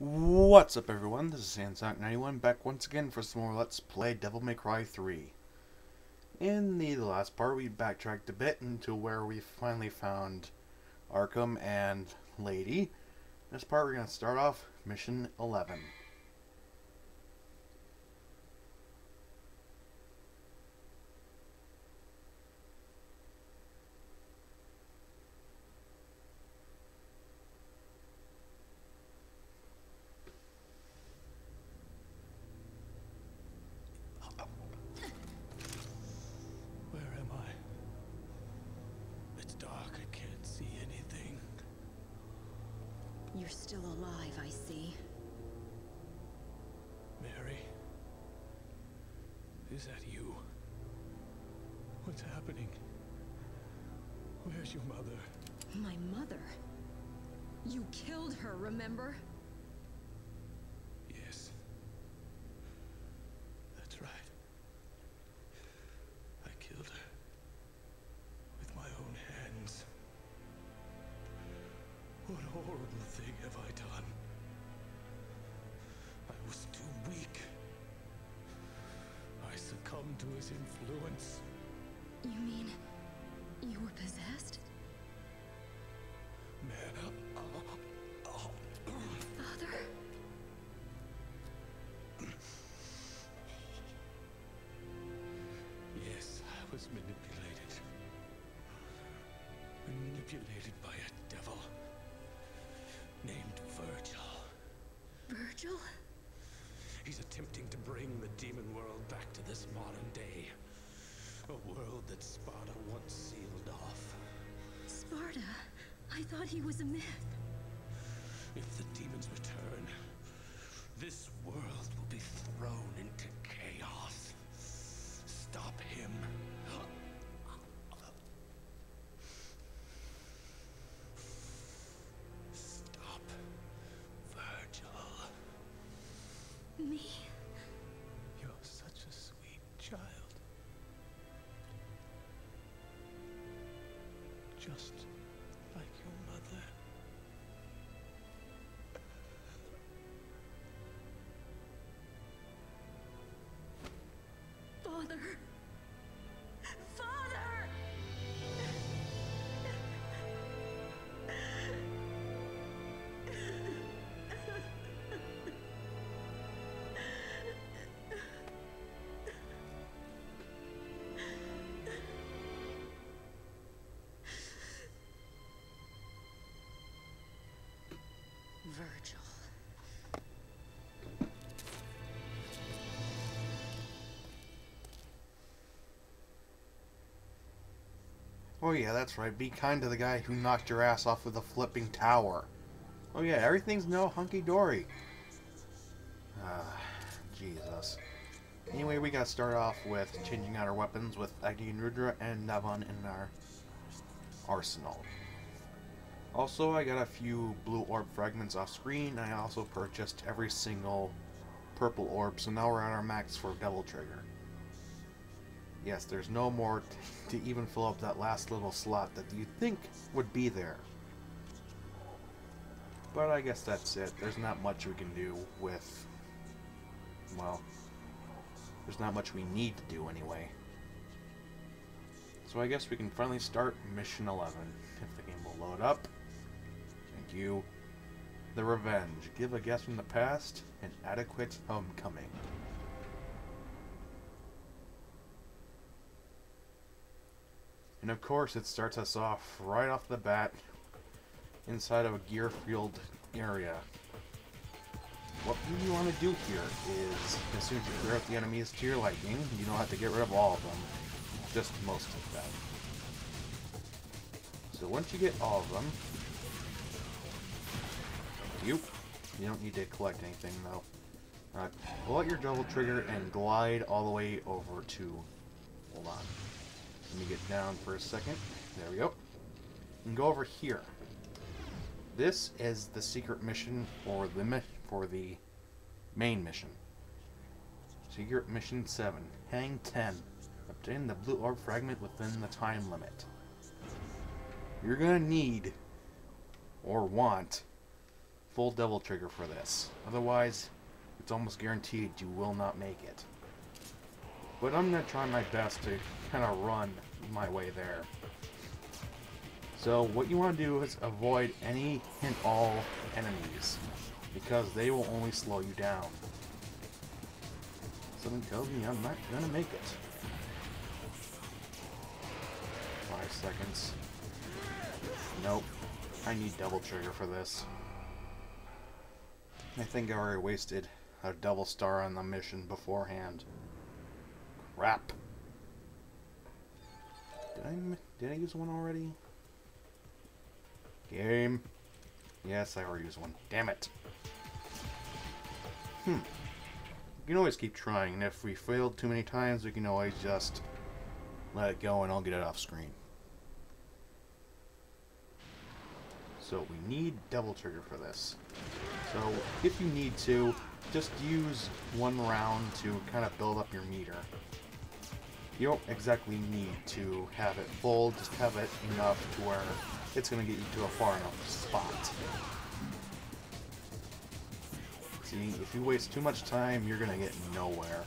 What's up, everyone? This is Saiyan back once again for some more Let's Play Devil May Cry 3. In the last part, we backtracked a bit into where we finally found Arkham and Lady. This part, we're going to start off Mission 11. You're still alive, I see. Mary? Is that you? What's happening? Where's your mother? My mother? You killed her, remember? Yes. That's right. I killed her. With my own hands. What horrible thing have I done? I was too weak. I succumbed to his influence. You mean you were possessed? Man, Father? Yes, I was manipulated. Manipulated by a devil named Virgil. Virgil? He's attempting to bring the demon world back to this modern day. A world that Sparda once sealed off. Sparda? I thought he was a myth. If the demons return, this world will be thrown into chaos. Stop him. Stop Virgil. Me? You're such a sweet child. Just like your mother. Father! Father! Virgil. Oh yeah, that's right. Be kind to the guy who knocked your ass off of the flipping tower. Oh yeah, everything's no hunky-dory. Jesus. Anyway, we gotta start off with changing out our weapons with Agni and Rudra and Navan in our arsenal. Also, I got a few blue orb fragments off screen. I also purchased every single purple orb, so now we're at our max for Devil Trigger. Yes, there's no more to even fill up that last little slot that you'd think would be there. But I guess that's it. There's not much we can do with... well, there's not much we need to do anyway. So I guess we can finally start Mission 11. If the game will load up. Thank you. The Revenge. Give a guest from the past an adequate homecoming. And of course, it starts us off right off the bat inside of a gear-fueled area. What you want to do here is, as soon as you clear out the enemies to your liking, you don't have to get rid of all of them, just most of them. So once you get all of them, you don't need to collect anything though. Pull out your double trigger and glide all the way over to, hold on. Let me get down for a second. There we go. And go over here. This is the secret mission for the main mission. Secret mission 7. Hang 10. Obtain the blue orb fragment within the time limit. You're gonna need or want full double trigger for this. Otherwise, it's almost guaranteed you will not make it. But I'm going to try my best to kind of run my way there. So what you want to do is avoid any and all enemies, because they will only slow you down. Something tells me I'm not going to make it. 5 seconds. Nope. I need double trigger for this. I think I already wasted a double star on the mission beforehand. Crap. Did I use one already? Game. Yes, I already used one. Damn it. You can always keep trying, and if we failed too many times, we can always just let it go and I'll get it off screen. So we need double trigger for this. So if you need to, just use one round to kind of build up your meter. You don't exactly need to have it full, just have it enough to where it's going to get you to a far enough spot. See, if you waste too much time, you're going to get nowhere.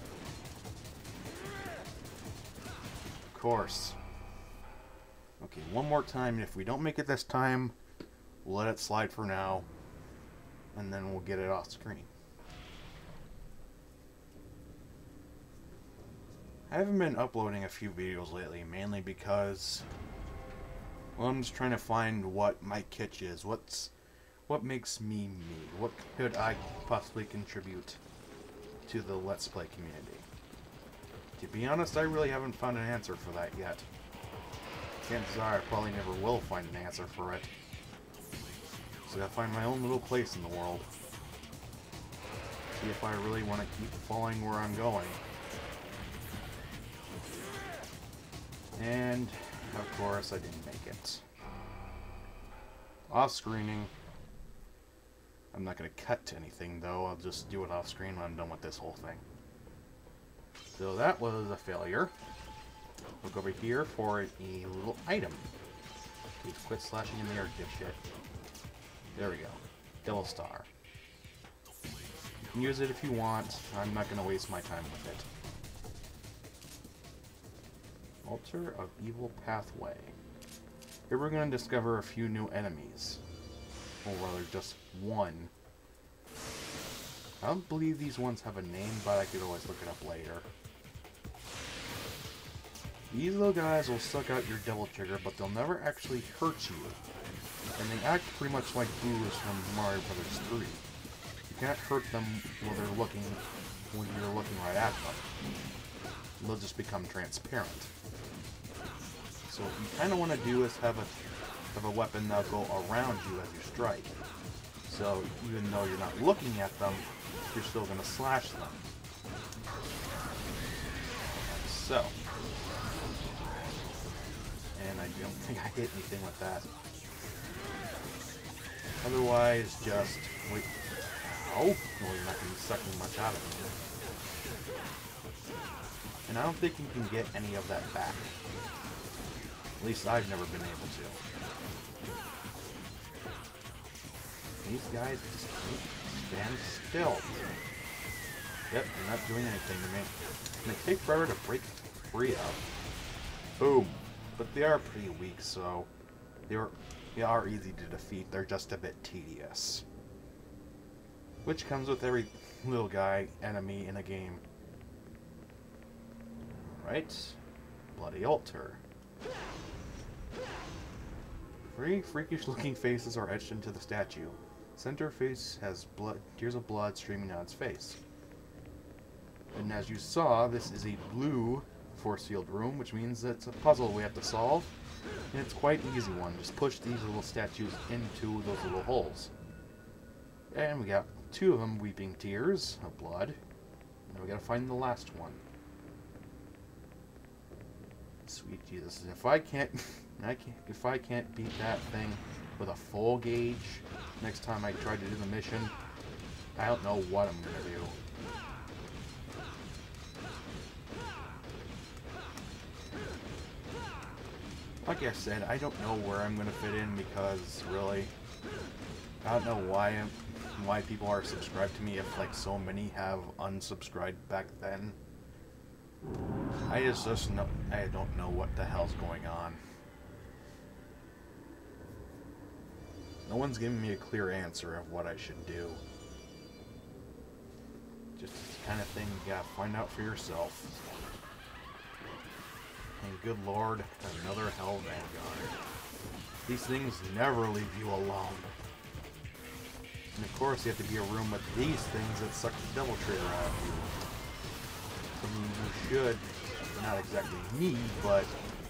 Of course. Okay, one more time, and if we don't make it this time, we'll let it slide for now, and then we'll get it off screen. I haven't been uploading a few videos lately, mainly because, well, I'm just trying to find what my kitsch is. What makes me me? What could I possibly contribute to the Let's Play community? To be honest, I really haven't found an answer for that yet. Chances are I probably never will find an answer for it. So I gotta find my own little place in the world. See if I really want to keep following where I'm going. And, of course, I didn't make it. Off-screening. I'm not going to cut to anything, though. I'll just do it off-screen when I'm done with this whole thing. So that was a failure. Look over here for a little item. Please quit slashing in the air, dipshit. There we go. Double star. You can use it if you want. I'm not going to waste my time with it. Altar of Evil Pathway. Here we're going to discover a few new enemies. Or rather, just one. I don't believe these ones have a name, but I could always look it up later. These little guys will suck out your double trigger, but they'll never actually hurt you. And they act pretty much like Boos from Mario Bros. 3. You can't hurt them when you're looking right at them. They'll just become transparent. So what you kind of want to do is have a weapon that'll go around you as you strike. So even though you're not looking at them, you're still going to slash them. Like so. And I don't think I hit anything with that. Otherwise, just wait. Oh, well, you're not going to be sucking much out of it. And I don't think you can get any of that back. At least I've never been able to. These guys just can't stand still. Yep, they're not doing anything to me. And they take forever to break free of. Boom. But they are pretty weak, so they are easy to defeat. They're just a bit tedious. Which comes with every little guy enemy in a game. Alright. Bloody altar. Three freakish looking faces are etched into the statue. Center face has tears of blood streaming down its face. And as you saw, this is a blue force field room, which means it's a puzzle we have to solve. And it's quite an easy one. Just push these little statues into those little holes. And we got two of them weeping tears of blood. And we gotta find the last one. Sweet Jesus. If I can't beat that thing with a full gauge next time I try to do the mission, I don't know what I'm gonna do. Like I said, I don't know where I'm gonna fit in because really, I don't know why why people are subscribed to me if like so many have unsubscribed back then. I don't know what the hell's going on. No one's giving me a clear answer of what I should do. Just the kind of thing you gotta find out for yourself. And good lord, another hell vanguard. These things never leave you alone. And of course you have to be a room with these things that suck the devil trigger out of you. Something you should not exactly need, but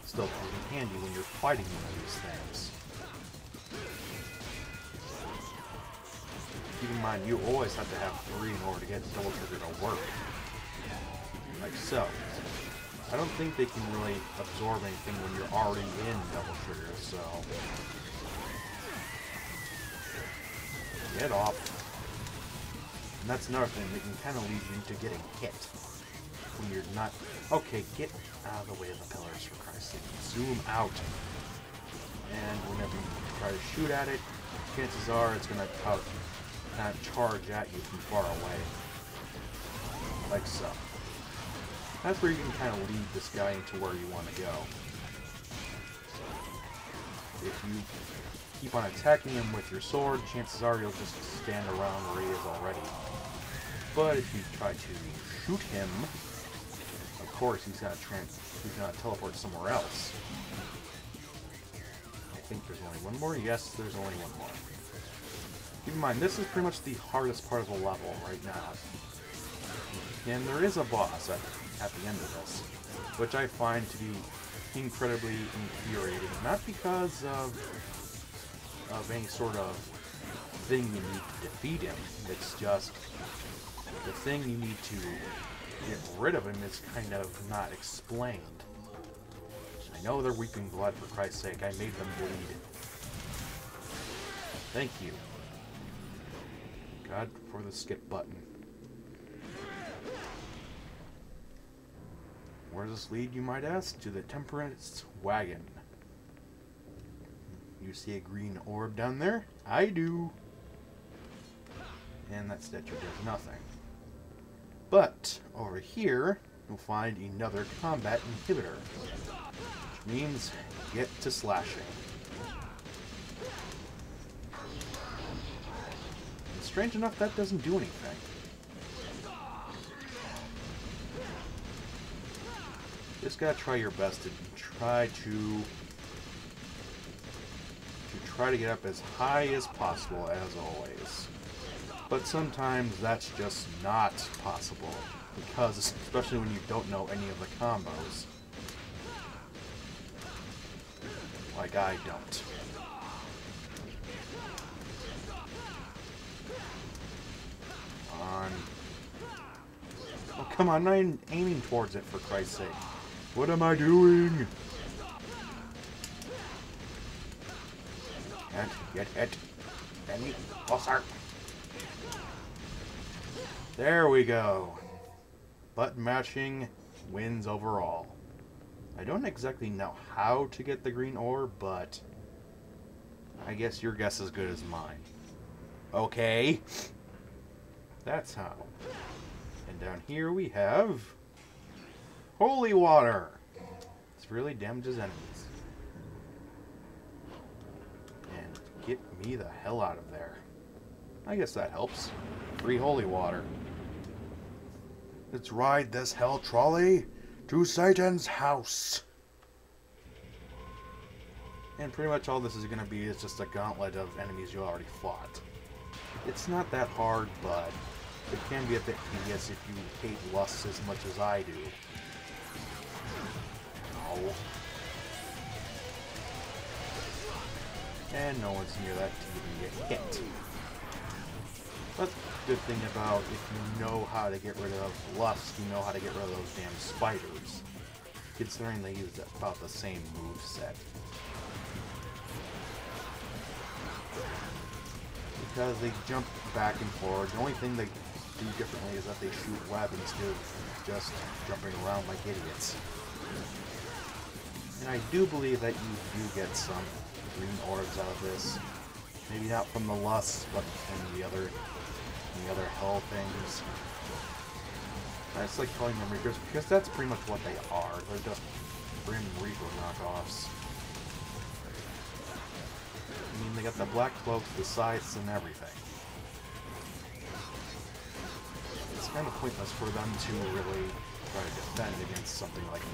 still come in handy when you're fighting one of these things. Keep in mind, you always have to have 3 in order to get the double trigger to work. Like so. I don't think they can really absorb anything when you're already in double trigger, so... Get off. And that's another thing, they can kind of lead you into getting hit. When you're not... Okay, get out of the way of the pillars, for Christ's sake. Zoom out. And whenever you try to shoot at it, chances are it's going to kind of charge at you from far away. Like so. That's where you can kind of lead this guy into where you want to go. If you keep on attacking him with your sword, chances are you'll just stand around where he is already. But if you try to shoot him, of course he's gonna teleport somewhere else. I think there's only one more. Yes, there's only one more. Keep in mind, this is pretty much the hardest part of the level right now. And there is a boss at the end of this, which I find to be incredibly infuriating. Not because of any sort of thing you need to defeat him. It's just the thing you need to get rid of him is kind of not explained. I know they're weeping blood, for Christ's sake. I made them bleed. Thank you. God, for the skip button. Where does this lead, you might ask? To the Temperance Wagon. You see a green orb down there? I do. And that statue does nothing. But over here, you'll find another combat inhibitor, which means get to slashing. And strange enough, that doesn't do anything. Just gotta try your best to try to get up as high as possible, as always. But sometimes that's just not possible, because especially when you don't know any of the combos. Like I don't. Oh, come on, I'm not aiming towards it, for Christ's sake. What am I doing? Can't get hit any closer. There we go. Button matching wins overall. I don't exactly know how to get the green ore, but I guess your guess is as good as mine. Okay. That's how. And down here we have holy water. This really damages enemies. And get me the hell out of there. I guess that helps. Free holy water. Let's ride this hell trolley to Satan's house. And pretty much all this is going to be is just a gauntlet of enemies you already fought. It's not that hard, but it can be a bit tedious if you hate lusts as much as I do. Oh. And no one's near that to even get hit. But the good thing about if you know how to get rid of lust, you know how to get rid of those damn spiders. Considering they use about the same move set. Because they jump back and forward. The only thing they do differently is that they shoot web instead of just jumping around like idiots. And I do believe that you do get some green orbs out of this. Maybe not from the lust, but from the other the other hell things. I just like calling them Reapers because that's pretty much what they are. They're just Grim Reaper knockoffs. I mean, they got the black cloaks, the scythes, and everything. It's kind of pointless for them to really try to defend against something like me.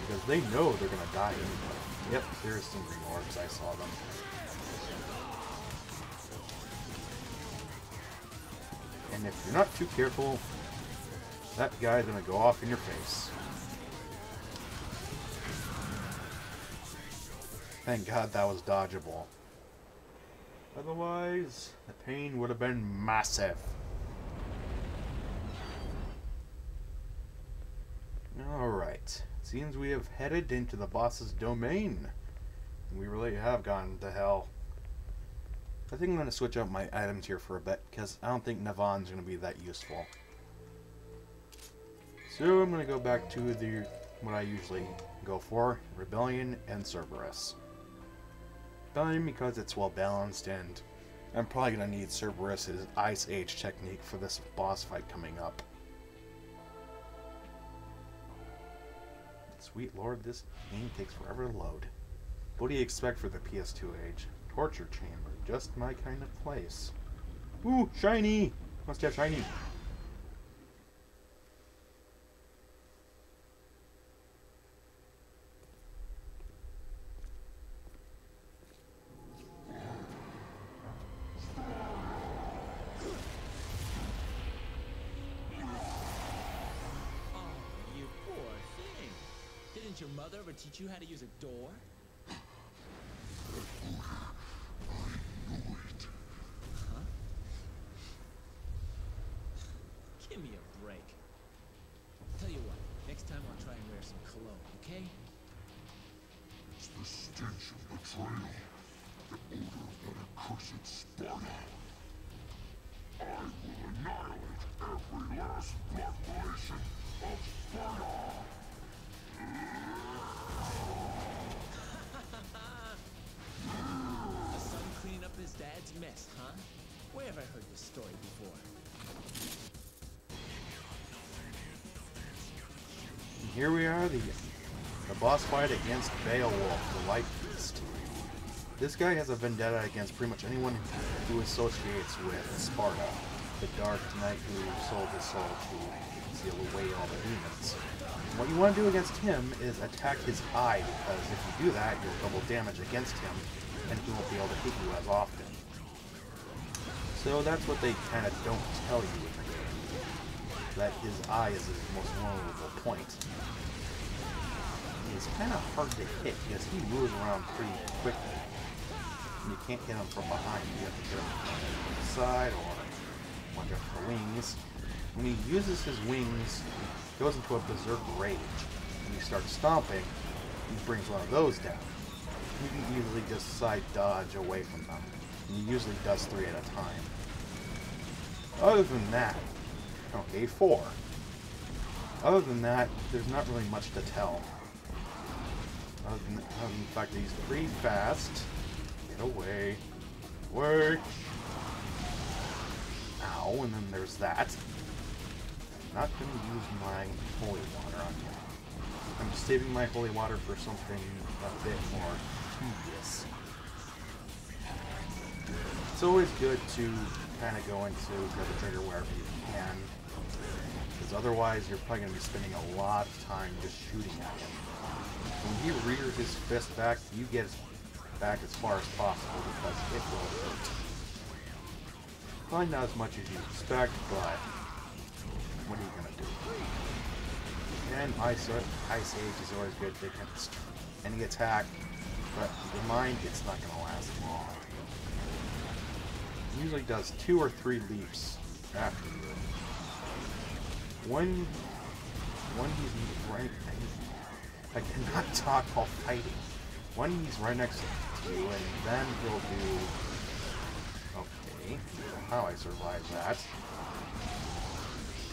Because they know they're going to die anyway. Yep, there's some green orbs, I saw them. And if you're not too careful, that guy's going to go off in your face. Thank God that was dodgeable. Otherwise, the pain would have been massive. Alright. Seems we have headed into the boss's domain. We really have gone to hell. I think I'm going to switch out my items here for a bit, because I don't think Navon's going to be that useful. So I'm going to go back to what I usually go for, Rebellion and Cerberus. Rebellion because it's well balanced, and I'm probably going to need Cerberus's Ice Age technique for this boss fight coming up. Sweet Lord, this game takes forever to load. What do you expect for the PS2 age? Torture chamber, just my kind of place. Ooh, shiny! Must have shiny. Didn't your mother ever teach you how to use a door? Huh? Give me a break. Tell you what, next time I'll try and wear some cologne, okay? It's the stench of betrayal, the odor of that accursed Sparda. I will annihilate every last blood relation of Sparda! A son cleaning up his dad's mess, huh? Where have I heard this story before? And here we are, the boss fight against Beowulf, the Light Beast. This guy has a vendetta against pretty much anyone who associates with Sparda, the Dark Knight who sold his soul to seal away all the demons. What you want to do against him is attack his eye, because if you do that, you'll double damage against him, and he won't be able to hit you as often. So that's what they kind of don't tell you in the game, that his eye is his most vulnerable point. He's kind of hard to hit, because he moves around pretty quickly. And you can't hit him from behind, you have to hit him from the side, or one of the wings. When he uses his wings, he goes into a berserk rage. When you start stomping, he brings one of those down. You can easily just side dodge away from them. And he usually does 3 at a time. Other than that, okay, 4. Other than that, there's not really much to tell. Other than the fact that he's pretty fast. Get away. Work. Ow, and then there's that. Not going to use my holy water on him. I'm saving my holy water for something a bit more tedious. It's always good to kind of go into the trigger wherever you can, because otherwise you're probably going to be spending a lot of time just shooting at him. When he rears his fist back, you get back as far as possible because it will hurt. Probably not as much as you expect, but what are you going to do? And Ice Age is always good against any attack, but your mind, it's not going to last long. It usually does 2 or 3 leaps after you. When he's right, I cannot talk while fighting. When he's right next to you, and then he'll do. Okay, how I survive that.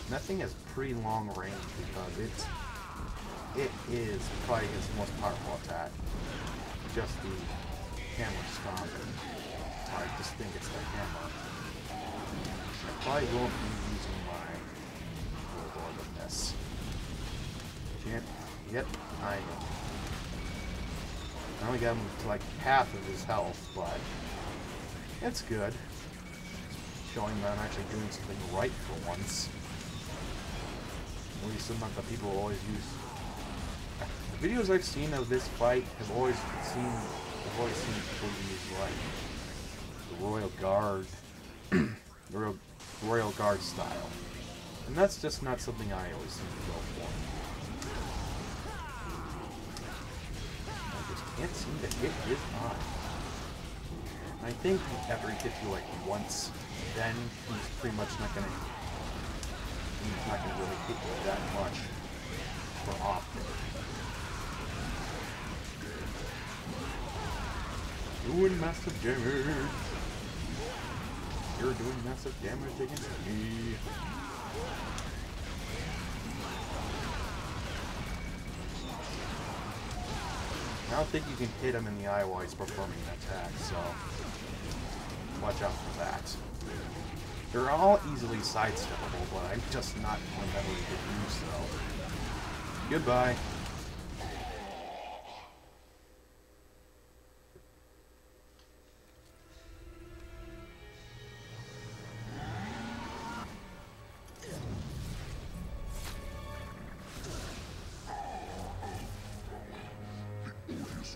Nothing has pretty long range because it is probably his most powerful attack. Just the hammer stomp. I just think it's the hammer. I won't be using my Warlord in this. Yep, I know. I only got him to like half of his health, but it's good. Showing that I'm actually doing something right for once. At least some of the people always use. The videos I've seen of this fight have always seen people use like the Royal Guard, the Royal Guard style, and that's just not something I always seem to go for. I just can't seem to hit his eye. I think after he hits you like once, then he's pretty much not gonna really hit you that much for often. Doing massive damage. You're doing massive damage against me. I don't think you can hit him in the eye while he's performing an attack, so watch out for that. They're all easily sidesteppable, but I'm just not fundamentally good to do so. Goodbye.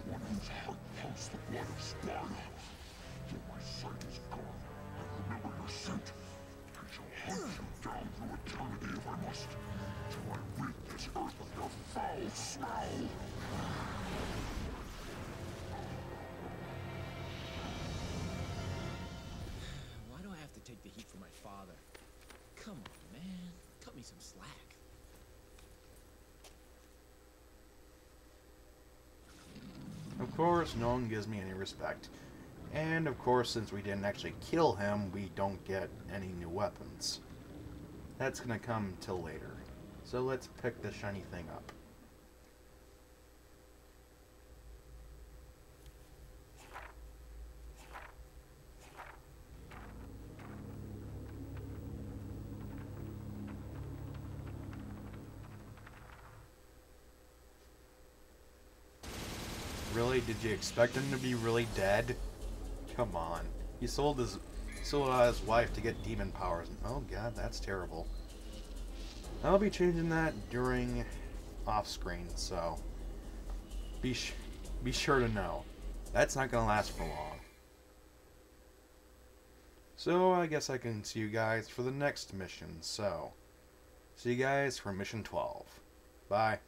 One whose heart pumps the blood of Sparda. Though my sight is gone, I remember your scent. I shall hunt you down through eternity if I must, till I rid this earth of your foul smell. Why do I have to take the heat for my father? Come on, man. Cut me some slack. Of course, no one gives me any respect. And of course, since we didn't actually kill him, we don't get any new weapons. That's gonna come till later. So let's pick the shiny thing up. Really? Did you expect him to be really dead? Come on. He sold out his wife to get demon powers. Oh god, that's terrible. I'll be changing that during off-screen, so be sure to know. That's not gonna last for long. So I guess I can see you guys for the next mission. So see you guys for mission 12. Bye.